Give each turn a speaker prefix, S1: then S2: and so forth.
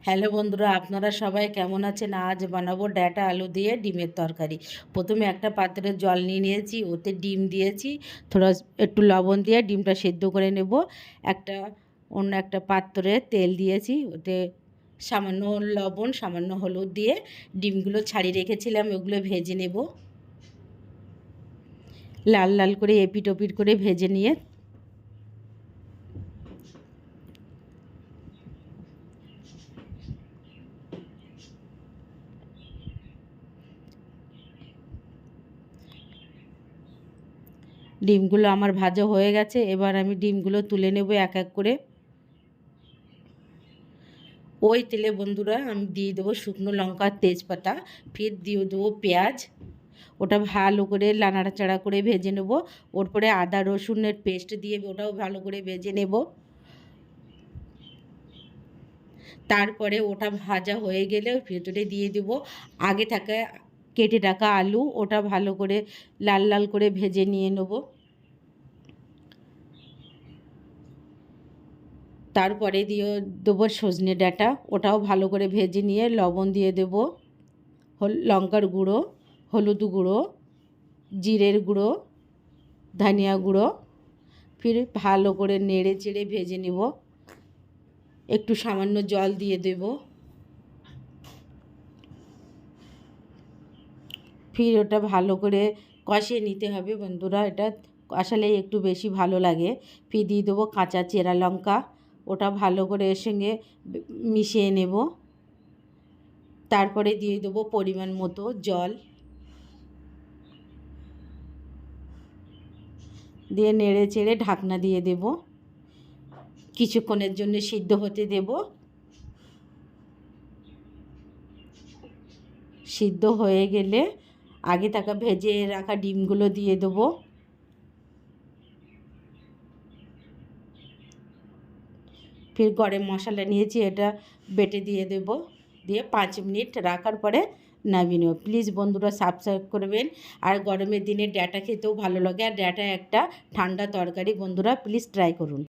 S1: Hello বন্ধুরা, আপনারা সবাই কেমন আছেন? আজ বানাবো ডাঁটা আলু দিয়ে ডিমের তরকারি। প্রথমে একটা পাত্রে জল নিয়ে নিয়েছি, ওতে ডিম দিয়েছি, একটু লবণ দিয়ে ডিমটা সেদ্ধ করে নেব। অন্য একটা পাত্রে তেল দিয়েছি, ওতে সামান্য লবণ, সামান্য হলুদ দিয়ে ডিমগুলো ছাড়িয়ে রেখেছিলাম, ওগুলো ভেজে নেব। লাল লাল করে এপিট ওপিট করে ভেজে নিয়ে ডিমগুলো আমার ভাজা হয়ে গেছে। এবার আমি ডিমগুলো তুলে নেব এক এক করে। ওই তেলে বন্ধুরা আমি দিয়ে দেবো শুকনো লঙ্কা, তেজপাতা, ফির দিয়ে দেবো পেঁয়াজ। ওটা ভালো করে নাড়াচাড়া করে ভেজে নেব। ওর পরে আদা রসুনের পেস্ট দিয়ে ওটাও ভালো করে ভেজে নেব। তারপরে ওটা ভাজা হয়ে গেলে ওর ভেতরে দিয়ে দেব আগে থাকা কেটে রাখা আলু। ওটা ভালো করে লাল লাল করে ভেজে নিয়ে নেব। তারপরে দিয়ে দেবো সজনে ডাঁটা, ওটাও ভালো করে ভেজে নিয়ে লবণ দিয়ে দেব, লঙ্কার গুঁড়ো, হলুদ গুঁড়ো, জিরের গুঁড়ো, ধনিয়া গুঁড়ো। ফির ভালো করে নেড়ে চেড়ে ভেজে নেব। একটু সামান্য জল দিয়ে দেব। ফির ওটা ভালো করে কষিয়ে নিতে হবে বন্ধুরা। এটা কষালেই একটু বেশি ভালো লাগে। ফির দিয়ে দেবো কাঁচা চেরা লঙ্কা, ওটা ভালো করে এর সঙ্গে মিশিয়ে নেব। তারপরে দিয়ে দেবো পরিমাণ মতো জল, দিয়ে নেড়ে চেড়ে ঢাকনা দিয়ে দেব। কিছুক্ষণের জন্য সিদ্ধ হতে দেব। সিদ্ধ হয়ে গেলে আগে থাকা ভেজে রাখা ডিমগুলো দিয়ে দেবো। ফির গরম মশলা নিয়েছি, এটা বেটে দিয়ে দেব। দিয়ে 5 মিনিট রাখার পরে নামিয়ে নেব। প্লিজ বন্ধুরা সাবস্ক্রাইব করবেন। আর গরমের দিনে ডাঁটা খেতেও ভালো লাগে, আর ডাঁটা একটা ঠান্ডা তরকারি বন্ধুরা, প্লিজ ট্রাই করুন।